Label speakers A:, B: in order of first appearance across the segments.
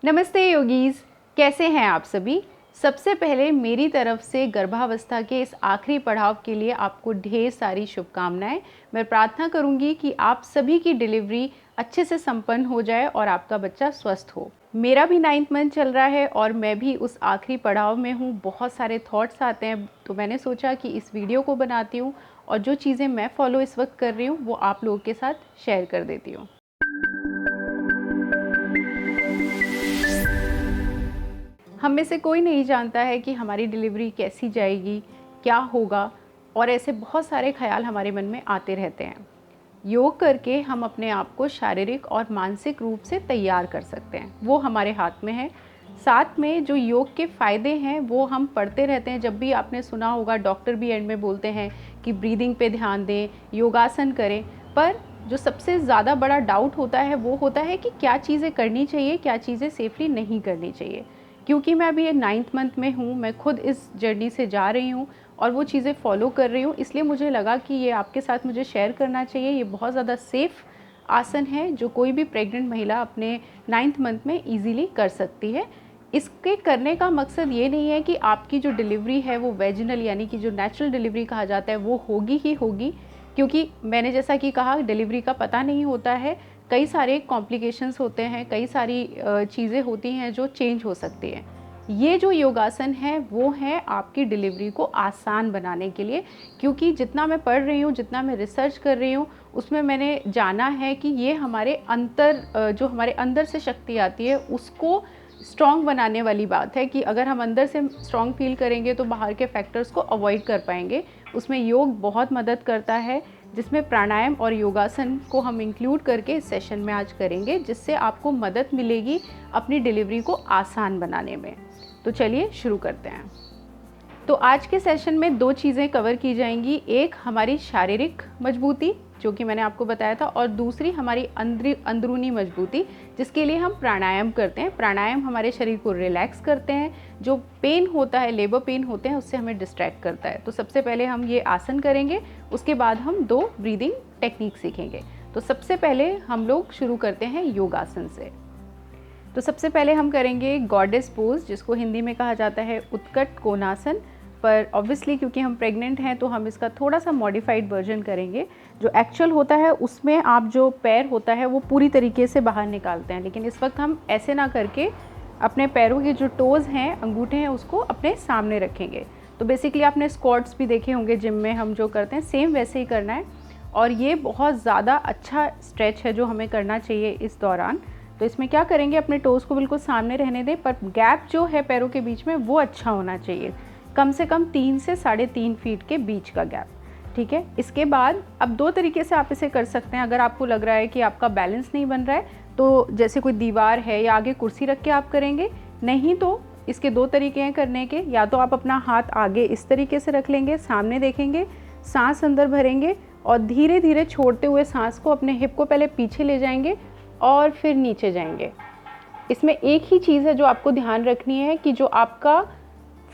A: नमस्ते योगीज, कैसे हैं आप सभी। सबसे पहले मेरी तरफ से गर्भावस्था के इस आखिरी पड़ाव के लिए आपको ढेर सारी शुभकामनाएं। मैं प्रार्थना करूंगी कि आप सभी की डिलीवरी अच्छे से संपन्न हो जाए और आपका बच्चा स्वस्थ हो। मेरा भी 9th मंथ चल रहा है और मैं भी उस आखिरी पड़ाव में हूँ। बहुत सारे थॉट्स आते हैं, तो मैंने सोचा कि इस वीडियो को बनाती हूँ और जो चीज़ें मैं फॉलो इस वक्त कर रही हूँ वो आप लोगों के साथ शेयर कर देती हूँ। हम में से कोई नहीं जानता है कि हमारी डिलीवरी कैसी जाएगी, क्या होगा, और ऐसे बहुत सारे ख्याल हमारे मन में आते रहते हैं। योग करके हम अपने आप को शारीरिक और मानसिक रूप से तैयार कर सकते हैं, वो हमारे हाथ में है। साथ में जो योग के फ़ायदे हैं वो हम पढ़ते रहते हैं। जब भी आपने सुना होगा, डॉक्टर भी एंड में बोलते हैं कि ब्रीदिंग पे ध्यान दें, योगासन करें। पर जो सबसे ज़्यादा बड़ा डाउट होता है वो होता है कि क्या चीज़ें करनी चाहिए, क्या चीज़ें सेफली नहीं करनी चाहिए। क्योंकि मैं अभी 9th मंथ में हूँ, मैं खुद इस जर्नी से जा रही हूँ और वो चीज़ें फॉलो कर रही हूँ, इसलिए मुझे लगा कि ये आपके साथ मुझे शेयर करना चाहिए। ये बहुत ज़्यादा सेफ़ आसन है जो कोई भी प्रेग्नेंट महिला अपने 9th मंथ में ईजीली कर सकती है। इसके करने का मकसद ये नहीं है कि आपकी जो डिलीवरी है वो वेजिनल यानी कि जो नेचुरल डिलीवरी कहा जाता है वो होगी ही होगी, क्योंकि मैंने जैसा कि कहा डिलीवरी का पता नहीं होता है। कई सारे कॉम्प्लिकेशंस होते हैं, कई सारी चीज़ें होती हैं जो चेंज हो सकती हैं। ये जो योगासन है वो है आपकी डिलीवरी को आसान बनाने के लिए, क्योंकि जितना मैं पढ़ रही हूँ, जितना मैं रिसर्च कर रही हूँ, उसमें मैंने जाना है कि ये हमारे जो हमारे अंदर से शक्ति आती है उसको स्ट्रॉन्ग बनाने वाली बात है कि अगर हम अंदर से स्ट्रॉन्ग फील करेंगे तो बाहर के फैक्टर्स को अवॉइड कर पाएंगे। उसमें योग बहुत मदद करता है, जिसमें प्राणायाम और योगासन को हम इंक्लूड करके इस सेशन में आज करेंगे, जिससे आपको मदद मिलेगी अपनी डिलीवरी को आसान बनाने में। तो चलिए शुरू करते हैं। तो आज के सेशन में दो चीज़ें कवर की जाएंगी। एक हमारी शारीरिक मजबूती जो कि मैंने आपको बताया था, और दूसरी हमारी अंदरूनी मजबूती जिसके लिए हम प्राणायाम करते हैं। प्राणायाम हमारे शरीर को रिलैक्स करते हैं, जो पेन होता है, लेबर पेन होते हैं, उससे हमें डिस्ट्रैक्ट करता है। तो सबसे पहले हम ये आसन करेंगे, उसके बाद हम 2 ब्रीदिंग टेक्निक सीखेंगे। तो सबसे पहले हम लोग शुरू करते हैं योगासन से। तो सबसे पहले हम करेंगे गॉडेस पोज, जिसको हिंदी में कहा जाता है उत्कट कोणासन। पर ऑब्वियसली क्योंकि हम प्रेग्नेंट हैं तो हम इसका थोड़ा सा मॉडिफाइड वर्जन करेंगे। जो एक्चुअल होता है उसमें आप जो पैर होता है वो पूरी तरीके से बाहर निकालते हैं, लेकिन इस वक्त हम ऐसे ना करके अपने पैरों के जो टोज़ हैं, अंगूठे हैं, उसको अपने सामने रखेंगे। तो बेसिकली आपने स्क्वाट्स भी देखे होंगे जिम में हम जो करते हैं, सेम वैसे ही करना है। और ये बहुत ज़्यादा अच्छा स्ट्रेच है जो हमें करना चाहिए इस दौरान। तो इसमें क्या करेंगे, अपने टोज़ को बिल्कुल सामने रहने दें, पर गैप जो है पैरों के बीच में वो अच्छा होना चाहिए, कम से कम 3 से 3.5 फीट के बीच का गैप। ठीक है। इसके बाद अब 2 तरीके से आप इसे कर सकते हैं। अगर आपको लग रहा है कि आपका बैलेंस नहीं बन रहा है तो जैसे कोई दीवार है या आगे कुर्सी रख के आप करेंगे, नहीं तो इसके 2 तरीके हैं करने के। या तो आप अपना हाथ आगे इस तरीके से रख लेंगे, सामने देखेंगे, सांस अंदर भरेंगे और धीरे धीरे छोड़ते हुए सांस को अपने हिप को पहले पीछे ले जाएंगे और फिर नीचे जाएंगे। इसमें एक ही चीज़ है जो आपको ध्यान रखनी है कि जो आपका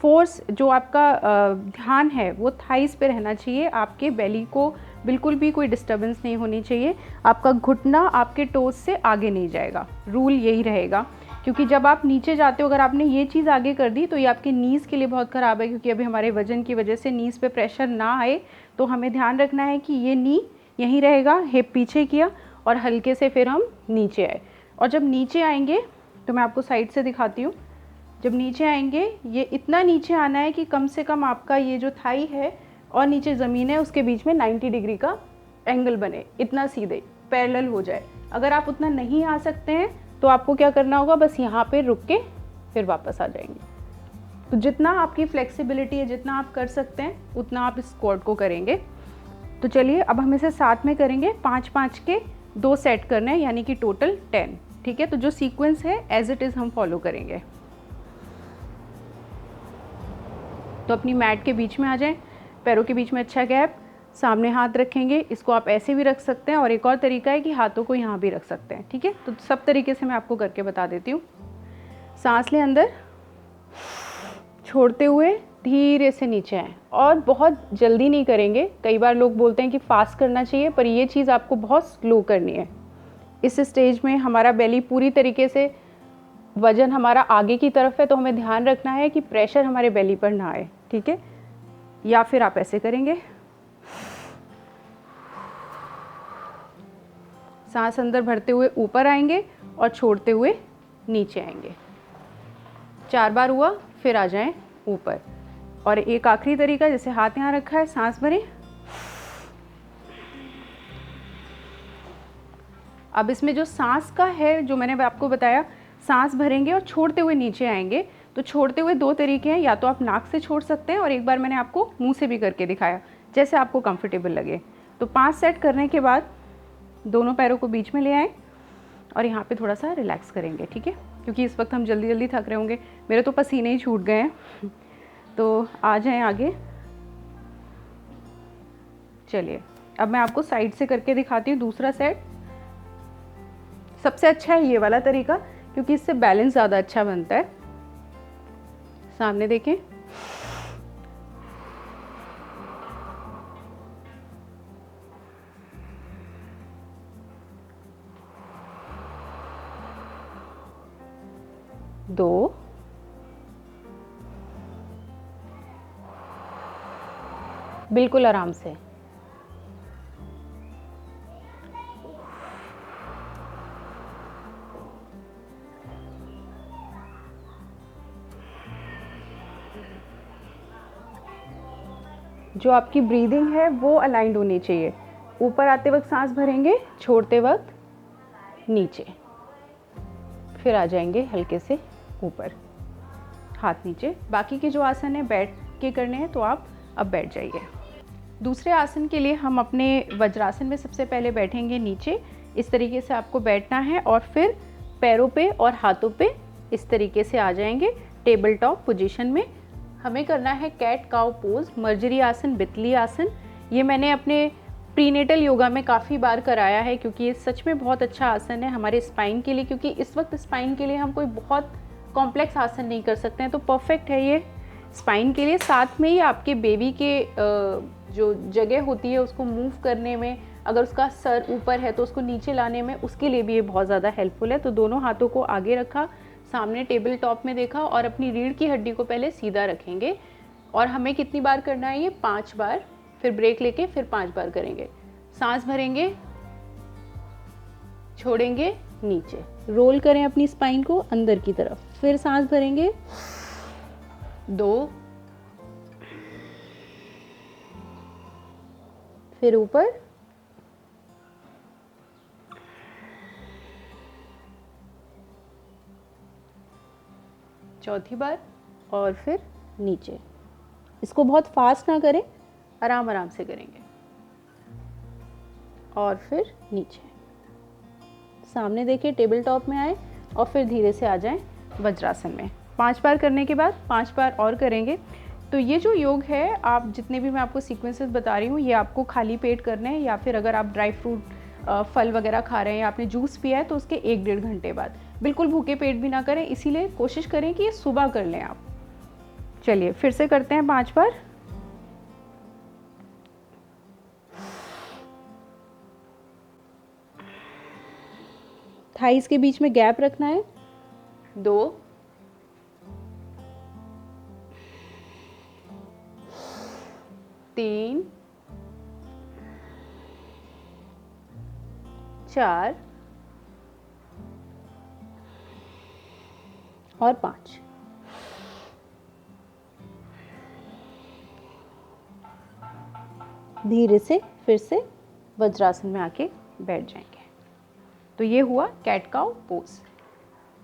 A: फोर्स, जो आपका ध्यान है वो थाइस पे रहना चाहिए। आपके बेली को बिल्कुल भी कोई डिस्टर्बेंस नहीं होनी चाहिए। आपका घुटना आपके टोज से आगे नहीं जाएगा, रूल यही रहेगा। क्योंकि जब आप नीचे जाते हो, अगर आपने ये चीज़ आगे कर दी तो ये आपके नीज़ के लिए बहुत ख़राब है, क्योंकि अभी हमारे वजन की वजह से नीज़ पे प्रेशर ना आए। तो हमें ध्यान रखना है कि ये नी यहीं रहेगा, हिप पीछे किया और हल्के से फिर हम नीचे आए। और जब नीचे आएंगे तो मैं आपको साइड से दिखाती हूँ। जब नीचे आएंगे, ये इतना नीचे आना है कि कम से कम आपका ये जो थाई है और नीचे ज़मीन है उसके बीच में 90 डिग्री का एंगल बने, इतना सीधे पैरेलल हो जाए। अगर आप उतना नहीं आ सकते हैं तो आपको क्या करना होगा, बस यहाँ पे रुक के फिर वापस आ जाएंगे। तो जितना आपकी फ्लेक्सिबिलिटी है, जितना आप कर सकते हैं उतना आप इस स्क्वाट को करेंगे। तो चलिए अब हम इसे साथ में करेंगे। 5-5 के 2 सेट करने हैं, यानी कि टोटल 10। ठीक है। तो जो सीक्वेंस है एज इट इज़ हम फॉलो करेंगे। तो अपनी मैट के बीच में आ जाएं, पैरों के बीच में अच्छा गैप, सामने हाथ रखेंगे। इसको आप ऐसे भी रख सकते हैं और एक और तरीका है कि हाथों को यहाँ भी रख सकते हैं। ठीक है। तो सब तरीके से मैं आपको करके बता देती हूँ। सांस लें अंदर, छोड़ते हुए धीरे से नीचे आएँ, और बहुत जल्दी नहीं करेंगे। कई बार लोग बोलते हैं कि फास्ट करना चाहिए, पर ये चीज़ आपको बहुत स्लो करनी है। इस स्टेज में हमारा बेली पूरी तरीके से वजन हमारा आगे की तरफ है तो हमें ध्यान रखना है कि प्रेशर हमारे बेली पर ना आए, ठीक है। या फिर आप ऐसे करेंगे, सांस अंदर भरते हुए ऊपर आएंगे और छोड़ते हुए नीचे आएंगे। 4 बार हुआ, फिर आ जाएं ऊपर। और एक आखिरी तरीका, जैसे हाथ यहाँ रखा है, सांस भरें। अब इसमें जो सांस का है, जो मैंने आपको बताया, सांस भरेंगे और छोड़ते हुए नीचे आएंगे। तो छोड़ते हुए 2 तरीके हैं, या तो आप नाक से छोड़ सकते हैं और एक बार मैंने आपको मुंह से भी करके दिखाया, जैसे आपको कंफर्टेबल लगे। तो 5 सेट करने के बाद दोनों पैरों को बीच में ले आएँ और यहाँ पे थोड़ा सा रिलैक्स करेंगे, ठीक है, क्योंकि इस वक्त हम जल्दी जल्दी थक रहे होंगे। मेरे तो पसीने ही छूट गए हैं। तो आ जाएं आगे। चलिए अब मैं आपको साइड से करके दिखाती हूँ दूसरा सेट। सबसे अच्छा है ये वाला तरीका, क्योंकि इससे बैलेंस ज़्यादा अच्छा बनता है। सामने देखें, दो, बिल्कुल आराम से, जो आपकी ब्रीदिंग है वो अलाइंड होनी चाहिए। ऊपर आते वक्त सांस भरेंगे, छोड़ते वक्त नीचे, फिर आ जाएंगे हल्के से ऊपर, हाथ नीचे। बाकी के जो आसन है बैठ के करने हैं, तो आप अब बैठ जाइए। दूसरे आसन के लिए हम अपने वज्रासन में सबसे पहले बैठेंगे नीचे। इस तरीके से आपको बैठना है और फिर पैरों पे और हाथों पे इस तरीके से आ जाएंगे टेबल टॉप पोजीशन में। हमें करना है कैट काउ पोज, मर्जरी आसन, बितली आसन। ये मैंने अपने प्रीनेटल योगा में काफ़ी बार कराया है, क्योंकि ये सच में बहुत अच्छा आसन है हमारे स्पाइन के लिए, क्योंकि इस वक्त स्पाइन के लिए हम कोई बहुत कॉम्प्लेक्स आसन नहीं कर सकते हैं, तो परफेक्ट है ये स्पाइन के लिए। साथ में ही आपके बेबी के जो जगह होती है उसको मूव करने में, अगर उसका सर ऊपर है तो उसको नीचे लाने में, उसके लिए भी ये बहुत ज़्यादा हेल्पफुल है। तो दोनों हाथों को आगे रखा, सामने टेबल टॉप में देखा और अपनी रीढ़ की हड्डी को पहले सीधा रखेंगे। और हमें कितनी बार करना है ये? 5 बार। फिर ब्रेक लेके फिर 5 बार करेंगे। सांस भरेंगे, छोड़ेंगे, नीचे रोल करें अपनी स्पाइन को अंदर की तरफ, फिर सांस भरेंगे, 2, फिर ऊपर, चौथी बार, और फिर नीचे। इसको बहुत फास्ट ना करें, आराम आराम से करेंगे, और फिर नीचे। सामने देखिए, टेबल टॉप में आए और फिर धीरे से आ जाएं वज्रासन में। 5 बार करने के बाद 5 बार और करेंगे। तो ये जो योग है, आप जितने भी मैं आपको सीक्वेंसेस बता रही हूँ, ये आपको खाली पेट करने हैं, या फिर अगर आप ड्राई फ्रूट फल वगैरह खा रहे हैं या आपने जूस पिया है तो उसके 1-1.5 घंटे बाद। बिल्कुल भूखे पेट भी ना करें, इसीलिए कोशिश करें कि ये सुबह कर लें आप। चलिए फिर से करते हैं 5 बार। थाइस के बीच में गैप रखना है, 2, 3, 4 और 5। धीरे से फिर से वज्रासन में आके बैठ जाएंगे। तो ये हुआ कैट काउ पोज।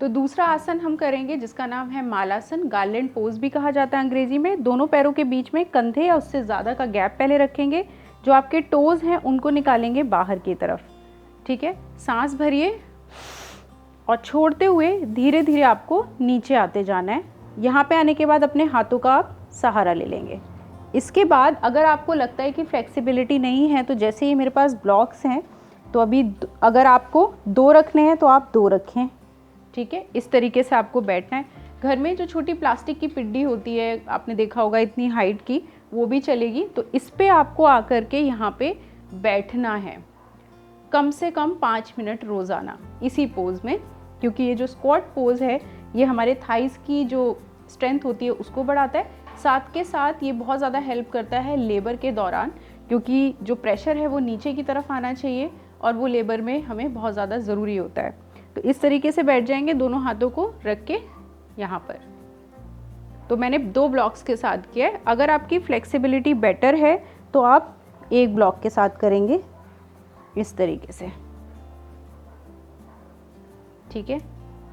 A: तो दूसरा आसन हम करेंगे जिसका नाम है मालासन, गार्लैंड पोज भी कहा जाता है अंग्रेजी में। दोनों पैरों के बीच में कंधे या उससे ज़्यादा का गैप पहले रखेंगे। जो आपके टोज़ हैं उनको निकालेंगे बाहर की तरफ, ठीक है। सांस भरिए और छोड़ते हुए धीरे धीरे आपको नीचे आते जाना है। यहाँ पे आने के बाद अपने हाथों का आप सहारा ले लेंगे। इसके बाद अगर आपको लगता है कि फ्लेक्सिबिलिटी नहीं है, तो जैसे ही मेरे पास ब्लॉक्स हैं, तो अभी अगर आपको 2 रखने हैं तो आप 2 रखें, ठीक है। इस तरीके से आपको बैठना है। घर में जो छोटी प्लास्टिक की पिड्डी होती है, आपने देखा होगा इतनी हाइट की, वो भी चलेगी। तो इस पे आपको आकर के यहाँ पे बैठना है कम से कम 5 मिनट रोज़ाना इसी पोज में, क्योंकि ये जो स्क्वाट पोज है ये हमारे थाइस की जो स्ट्रेंथ होती है उसको बढ़ाता है। साथ के साथ ये बहुत ज़्यादा हेल्प करता है लेबर के दौरान, क्योंकि जो प्रेशर है वो नीचे की तरफ आना चाहिए और वो लेबर में हमें बहुत ज़्यादा ज़रूरी होता है। तो इस तरीके से बैठ जाएंगे दोनों हाथों को रख के यहाँ पर। तो मैंने 2 ब्लॉक्स के साथ किया है। अगर आपकी फ्लेक्सिबिलिटी बेटर है तो आप 1 ब्लॉक के साथ करेंगे इस तरीके से, ठीक है।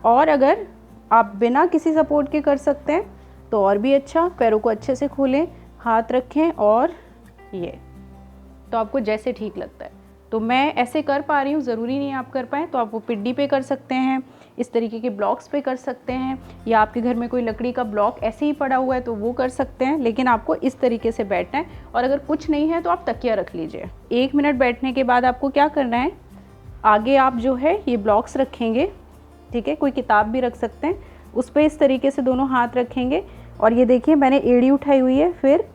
A: और अगर आप बिना किसी सपोर्ट के कर सकते हैं तो और भी अच्छा। पैरों को अच्छे से खोलें, हाथ रखें और ये, तो आपको जैसे ठीक लगता है। तो मैं ऐसे कर पा रही हूँ, ज़रूरी नहीं आप कर पाएँ, तो आप वो पिड्डी पे कर सकते हैं, इस तरीके के ब्लॉक्स पे कर सकते हैं, या आपके घर में कोई लकड़ी का ब्लॉक ऐसे ही पड़ा हुआ है तो वो कर सकते हैं। लेकिन आपको इस तरीके से बैठना है। और अगर कुछ नहीं है तो आप तकिया रख लीजिए। 1 मिनट बैठने के बाद आपको क्या करना है, आगे आप जो है ये ब्लॉक्स रखेंगे, ठीक है। कोई किताब भी रख सकते हैं, उस पर इस तरीके से दोनों हाथ रखेंगे। और ये देखिए मैंने एड़ी उठाई हुई है, फिर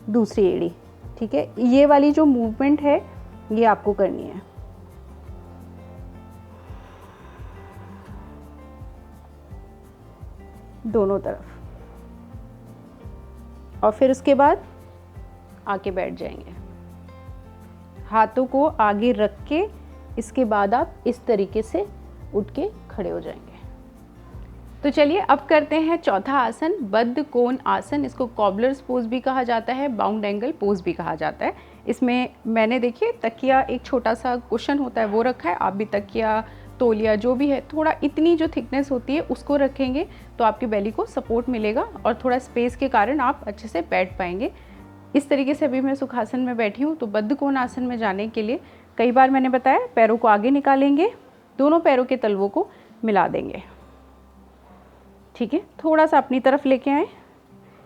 A: दूसरी एड़ी, ठीक है। ये वाली जो मूवमेंट है ये आपको करनी है। दोनों तरफ, और फिर उसके बाद आके बैठ जाएंगे, हाथों को आगे रख के। इसके बाद आप इस तरीके से उठ के खड़े हो जाएंगे। तो चलिए अब करते हैं चौथा आसन, बद्ध कोण आसन। इसको कॉबलर्स पोज भी कहा जाता है, बाउंड एंगल पोज भी कहा जाता है। इसमें मैंने देखिए तकिया, एक छोटा सा कुशन होता है वो रखा है। आप भी तकिया, तौलिया जो भी है, थोड़ा इतनी जो थिकनेस होती है उसको रखेंगे तो आपकी बेली को सपोर्ट मिलेगा और थोड़ा स्पेस के कारण आप अच्छे से बैठ पाएंगे। इस तरीके से अभी मैं सुखासन में बैठी हूँ। तो बद्ध कोण आसन में जाने के लिए कई बार मैंने बताया, पैरों को आगे निकालेंगे, दोनों पैरों के तलवों को मिला देंगे, ठीक है। थोड़ा सा अपनी तरफ लेके आए।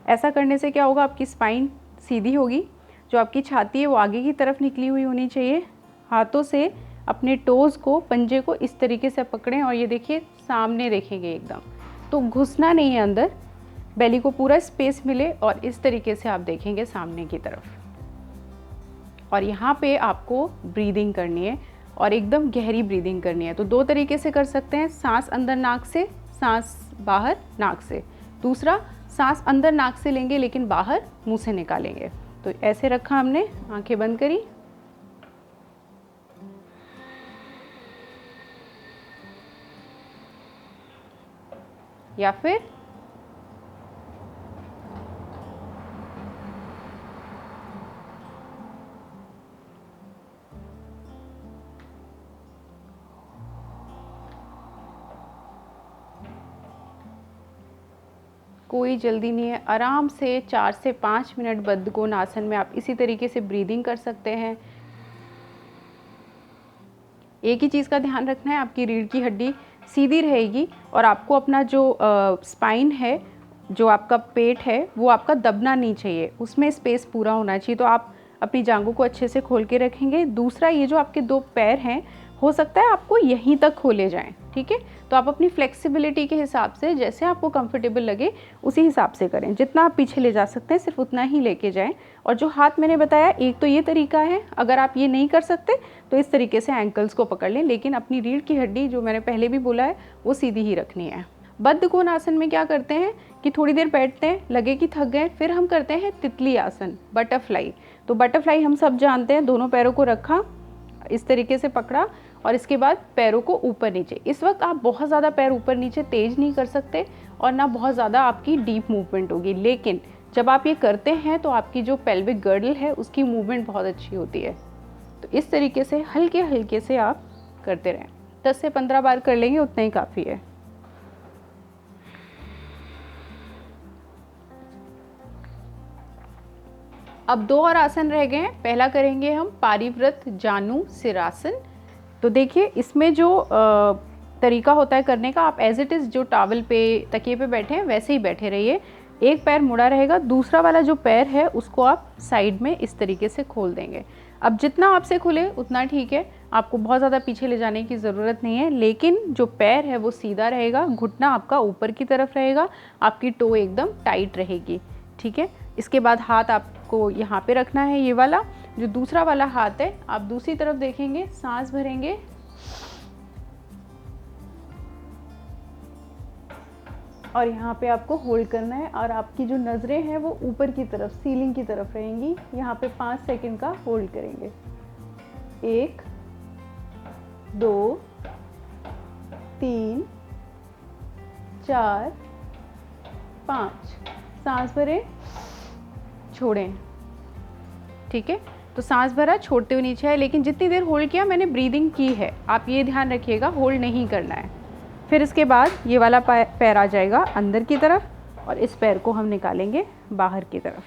A: ऐसा करने से क्या होगा, आपकी स्पाइन सीधी होगी, जो आपकी छाती है वो आगे की तरफ निकली हुई होनी चाहिए। हाथों से अपने टोज़ को, पंजे को इस तरीके से पकड़ें और ये देखिए सामने देखेंगे एकदम, तो घुसना नहीं है अंदर, बेली को पूरा स्पेस मिले और इस तरीके से आप देखेंगे सामने की तरफ। और यहाँ पे आपको ब्रीदिंग करनी है और एकदम गहरी ब्रीदिंग करनी है। तो 2 तरीके से कर सकते हैं, सांस अंदर नाक से, सांस बाहर नाक से। दूसरा, सांस अंदर नाक से लेंगे लेकिन बाहर मुंह से निकालेंगे। तो ऐसे रखा हमने, आंखें बंद करी, या फिर कोई जल्दी नहीं है, आराम से 4 से 5 मिनट बद्ध कोण आसन में आप इसी तरीके से ब्रीदिंग कर सकते हैं। एक ही चीज़ का ध्यान रखना है, आपकी रीढ़ की हड्डी सीधी रहेगी और आपको अपना जो स्पाइन है, जो आपका पेट है, वो आपका दबना नहीं चाहिए, उसमें स्पेस पूरा होना चाहिए। तो आप अपनी जांघों को अच्छे से खोल के रखेंगे। दूसरा, ये जो आपके 2 पैर हैं, हो सकता है आपको यहीं तक खोले जाएं, ठीक है। तो आप अपनी फ्लेक्सिबिलिटी के हिसाब से, जैसे आपको कंफर्टेबल लगे उसी हिसाब से करें। जितना आप पीछे ले जा सकते हैं सिर्फ उतना ही लेके जाएं। और जो हाथ मैंने बताया, एक तो ये तरीका है, अगर आप ये नहीं कर सकते तो इस तरीके से एंकल्स को पकड़ लें, लेकिन अपनी रीढ़ की हड्डी, जो मैंने पहले भी बोला है, वो सीधी ही रखनी है। बद्ध कोण आसन में क्या करते हैं कि थोड़ी देर बैठते हैं, लगे कि थक गए, फिर हम करते हैं तितली आसन, बटरफ्लाई। तो बटरफ्लाई हम सब जानते हैं, दोनों पैरों को रखा, इस तरीके से पकड़ा और इसके बाद पैरों को ऊपर नीचे। इस वक्त आप बहुत ज़्यादा पैर ऊपर नीचे तेज नहीं कर सकते और ना बहुत ज़्यादा आपकी डीप मूवमेंट होगी, लेकिन जब आप ये करते हैं तो आपकी जो पेल्विक गर्डल है उसकी मूवमेंट बहुत अच्छी होती है। तो इस तरीके से हल्के हल्के से आप करते रहें, 10 से 15 बार कर लेंगे, उतना ही काफ़ी है। अब 2 और आसन रह गए हैं। पहला करेंगे हम पारिव्रत जानु सिरासन। तो देखिए इसमें जो तरीका होता है करने का, आप एज इट इज़ जो टॉवल पे, तकिए पे बैठे हैं वैसे ही बैठे रहिए। एक पैर मुड़ा रहेगा, दूसरा वाला जो पैर है उसको आप साइड में इस तरीके से खोल देंगे। अब जितना आपसे खुले उतना ठीक है, आपको बहुत ज़्यादा पीछे ले जाने की ज़रूरत नहीं है, लेकिन जो पैर है वो सीधा रहेगा, घुटना आपका ऊपर की तरफ रहेगा, आपकी टो एकदम टाइट रहेगी, ठीक है। इसके बाद हाथ आपको यहाँ पे रखना है, ये वाला जो दूसरा वाला हाथ है आप दूसरी तरफ देखेंगे, सांस भरेंगे और यहाँ पे आपको होल्ड करना है और आपकी जो नज़रें हैं वो ऊपर की तरफ, सीलिंग की तरफ रहेंगी। यहाँ पे 5 सेकंड का होल्ड करेंगे। 1 2 3 4 5। सांस भरें, छोड़ें। ठीक है, तो सांस भरा, छोड़ते हुए नीचे आए, लेकिन जितनी देर होल्ड किया मैंने ब्रीदिंग की है, आप ये ध्यान रखिएगा होल्ड नहीं करना है। फिर इसके बाद ये वाला पैर आ जाएगा अंदर की तरफ और इस पैर को हम निकालेंगे बाहर की तरफ।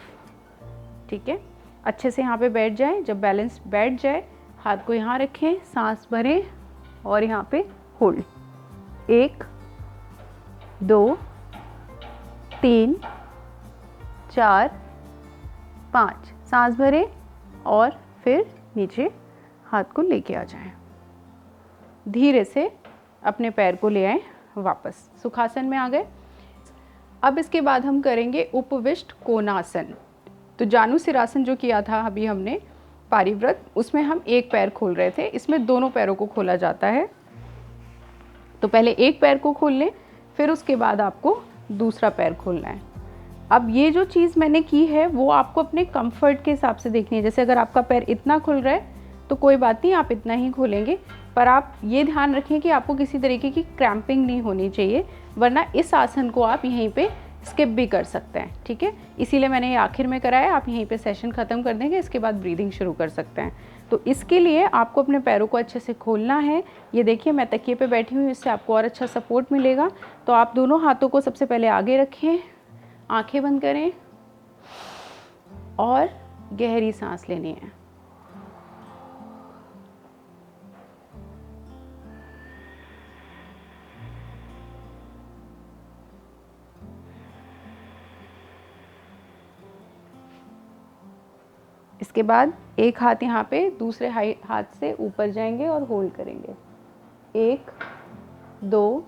A: ठीक है, अच्छे से यहाँ पे बैठ जाएं। जब बैलेंस बैठ जाए हाथ को यहाँ रखें, सांस भरें और यहाँ पे होल्ड। 1 2 3 4 5। सांस भरें और फिर नीचे हाथ को लेके आ जाएं। धीरे से अपने पैर को ले आएं वापस, सुखासन में आ गए। अब इसके बाद हम करेंगे उपविष्ट कोणासन। तो जानुसिरासन जो किया था अभी हमने पारिव्रत, उसमें हम एक पैर खोल रहे थे, इसमें दोनों पैरों को खोला जाता है। तो पहले एक पैर को खोल लें, फिर उसके बाद आपको दूसरा पैर खोलना है। अब ये जो चीज़ मैंने की है वो आपको अपने कंफर्ट के हिसाब से देखनी है। जैसे अगर आपका पैर इतना खुल रहा है तो कोई बात नहीं, आप इतना ही खोलेंगे, पर आप ये ध्यान रखें कि आपको किसी तरीके की क्रैम्पिंग नहीं होनी चाहिए, वरना इस आसन को आप यहीं पे स्किप भी कर सकते हैं। ठीक है, इसीलिए मैंने ये आखिर में कराया। आप यहीं पे सेशन ख़त्म कर देंगे, इसके बाद ब्रीदिंग शुरू कर सकते हैं। तो इसके लिए आपको अपने पैरों को अच्छे से खोलना है। ये देखिए मैं तकिए पे बैठी हूँ, इससे आपको और अच्छा सपोर्ट मिलेगा। तो आप दोनों हाथों को सबसे पहले आगे रखें, आंखें बंद करें और गहरी सांस लेनी है। इसके बाद एक हाथ यहाँ पे दूसरे हाथ से ऊपर जाएंगे और होल्ड करेंगे। 1 2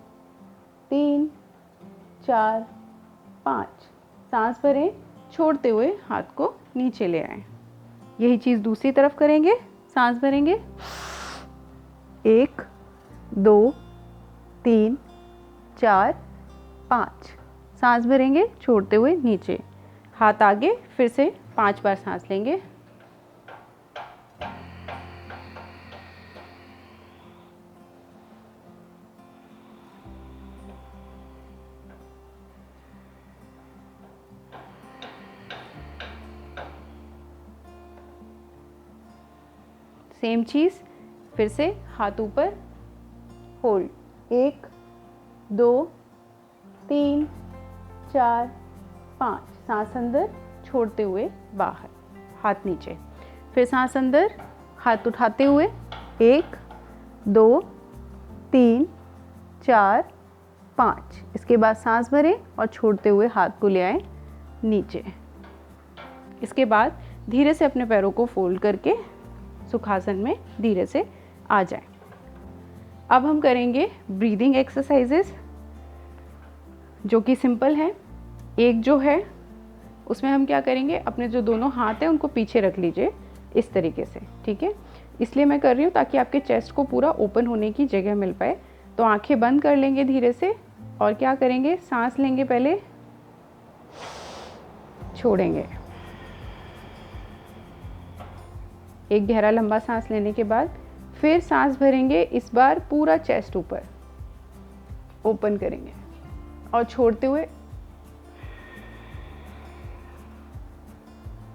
A: 3 4 5। सांस भरें, छोड़ते हुए हाथ को नीचे ले आएं। यही चीज़ दूसरी तरफ करेंगे। सांस भरेंगे, 1 2 3 4 5। सांस भरेंगे, छोड़ते हुए नीचे, हाथ आगे, फिर से 5 बार सांस लेंगे। सेम चीज़, फिर से हाथ ऊपर, होल्ड। 1 2 3 4 5। सांस अंदर, छोड़ते हुए बाहर, हाथ नीचे, फिर सांस अंदर, हाथ उठाते हुए। 1 2 3 4 5। इसके बाद सांस भरें और छोड़ते हुए हाथ को ले आएं नीचे। इसके बाद धीरे से अपने पैरों को फोल्ड करके सुखासन में धीरे से आ जाएं। अब हम करेंगे ब्रीदिंग एक्सरसाइजेस जो कि सिंपल हैं। एक जो है उसमें हम क्या करेंगे, अपने जो दोनों हाथ हैं उनको पीछे रख लीजिए इस तरीके से। ठीक है, इसलिए मैं कर रही हूँ ताकि आपके चेस्ट को पूरा ओपन होने की जगह मिल पाए। तो आंखें बंद कर लेंगे धीरे से और क्या करेंगे, सांस लेंगे, पहले छोड़ेंगे। एक गहरा लंबा सांस लेने के बाद फिर सांस भरेंगे, इस बार पूरा चेस्ट ऊपर ओपन करेंगे और छोड़ते हुए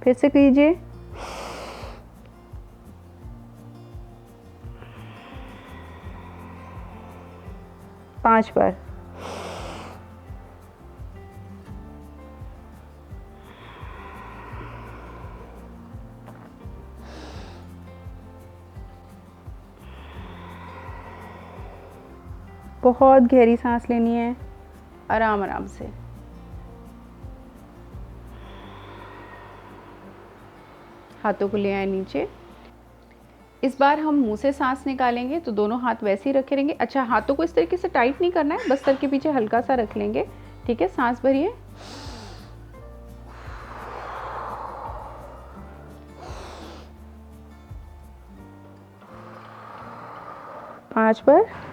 A: फिर से कीजिए। पांच बार। बहुत गहरी सांस लेनी है, आराम आराम से। हाथों को ले आए नीचे। इस बार हम मुंह से सांस निकालेंगे तो दोनों हाथ वैसे ही रखे रहेंगे। अच्छा, हाथों को इस तरीके से टाइट नहीं करना है, बस सर के पीछे हल्का सा रख लेंगे। ठीक है, सांस भरिए, पांच बार।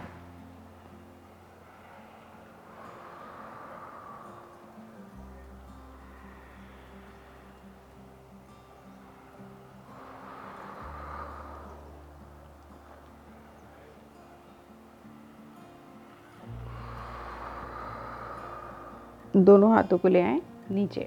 A: दोनों हाथों को ले आएँ नीचे।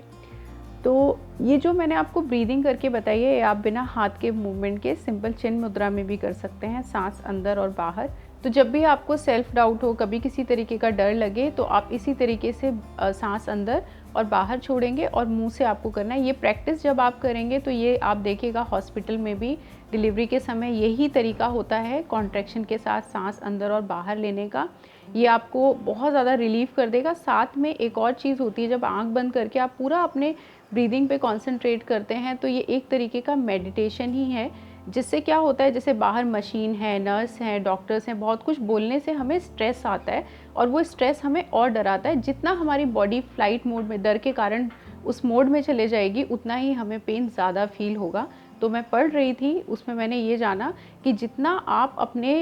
A: तो ये जो मैंने आपको ब्रीदिंग करके बताई है, ये आप बिना हाथ के मूवमेंट के सिंपल चिन मुद्रा में भी कर सकते हैं, सांस अंदर और बाहर। तो जब भी आपको सेल्फ डाउट हो, कभी किसी तरीके का डर लगे, तो आप इसी तरीके से सांस अंदर और बाहर छोड़ेंगे और मुंह से आपको करना है। ये प्रैक्टिस जब आप करेंगे तो ये आप देखिएगा हॉस्पिटल में भी डिलीवरी के समय यही तरीका होता है, कॉन्ट्रैक्शन के साथ सांस अंदर और बाहर लेने का। ये आपको बहुत ज़्यादा रिलीफ कर देगा। साथ में एक और चीज़ होती है, जब आँख बंद करके आप पूरा अपने ब्रीदिंग पे कॉन्सेंट्रेट करते हैं, तो ये एक तरीके का मेडिटेशन ही है। जिससे क्या होता है, जैसे बाहर मशीन है, नर्स हैं, डॉक्टर्स हैं, बहुत कुछ बोलने से हमें स्ट्रेस आता है और वो स्ट्रेस हमें और डराता है। जितना हमारी बॉडी फ्लाइट मोड में, डर के कारण उस मोड में चले जाएगी, उतना ही हमें पेन ज़्यादा फील होगा। तो मैं पढ़ रही थी, उसमें मैंने ये जाना कि जितना आप अपने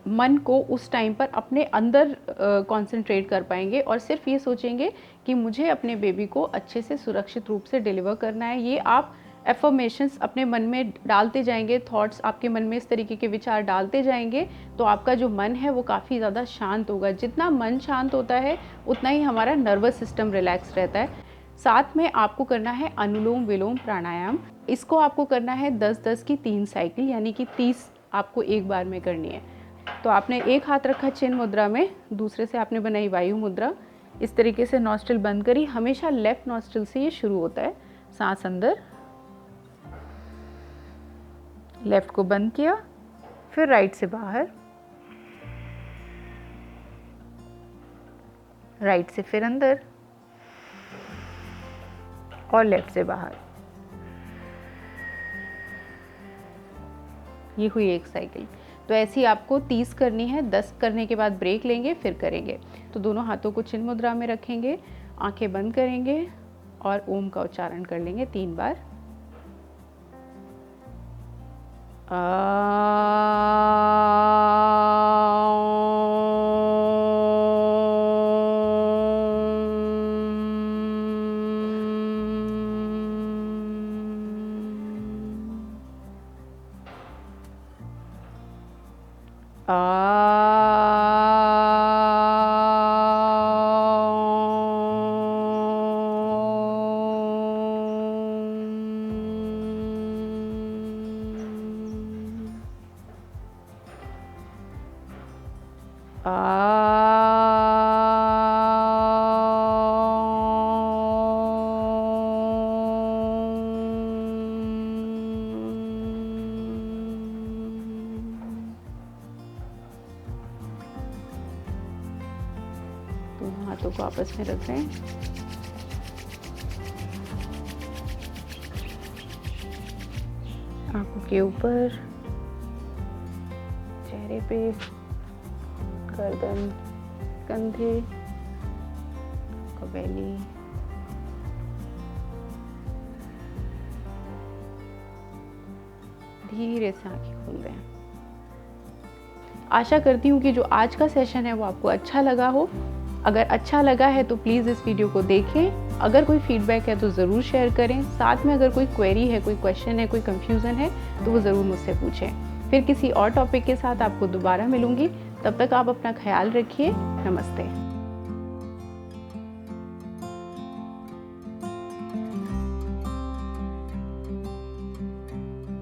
A: मन को उस टाइम पर अपने अंदर कंसंट्रेट कर पाएंगे और सिर्फ ये सोचेंगे कि मुझे अपने बेबी को अच्छे से सुरक्षित रूप से डिलीवर करना है। ये आप एफर्मेशंस अपने मन में डालते जाएंगे, थॉट्स आपके मन में इस तरीके के विचार डालते जाएंगे, तो आपका जो मन है वो काफ़ी ज़्यादा शांत होगा। जितना मन शांत होता है उतना ही हमारा नर्वस सिस्टम रिलैक्स रहता है। साथ में आपको करना है अनुलोम विलोम प्राणायाम। इसको आपको करना है 10-10 की 3 साइकिल, यानी कि 30 आपको एक बार में करनी है। तो आपने एक हाथ रखा चिन मुद्रा में, दूसरे से आपने बनाई वायु मुद्रा। इस तरीके से नॉस्ट्रिल बंद करी। हमेशा लेफ्ट नॉस्ट्रिल से ये शुरू होता है। सांस अंदर, लेफ्ट को बंद किया, फिर राइट से बाहर, राइट से फिर अंदर और लेफ्ट से बाहर। ये हुई एक साइकिल। तो ऐसी आपको 30 करनी है। 10 करने के बाद ब्रेक लेंगे, फिर करेंगे। तो दोनों हाथों को चिन मुद्रा में रखेंगे, आंखें बंद करेंगे और ओम का उच्चारण कर लेंगे 3 बार। दोनों हाथों को आपस में रख दें। आंखों के ऊपर, चेहरे पे, गर्दन, कंधे, कबैली, धीरे से आंखें खोल दें। आशा करती हूँ कि जो आज का सेशन है वो आपको अच्छा लगा हो। अगर अच्छा लगा है तो प्लीज़ इस वीडियो को देखें। अगर कोई फीडबैक है तो ज़रूर शेयर करें। साथ में अगर कोई क्वेरी है, कोई क्वेश्चन है, कोई कंफ्यूजन है तो वो ज़रूर मुझसे पूछें। फिर किसी और टॉपिक के साथ आपको दोबारा मिलूंगी। तब तक आप अपना ख्याल रखिए। नमस्ते।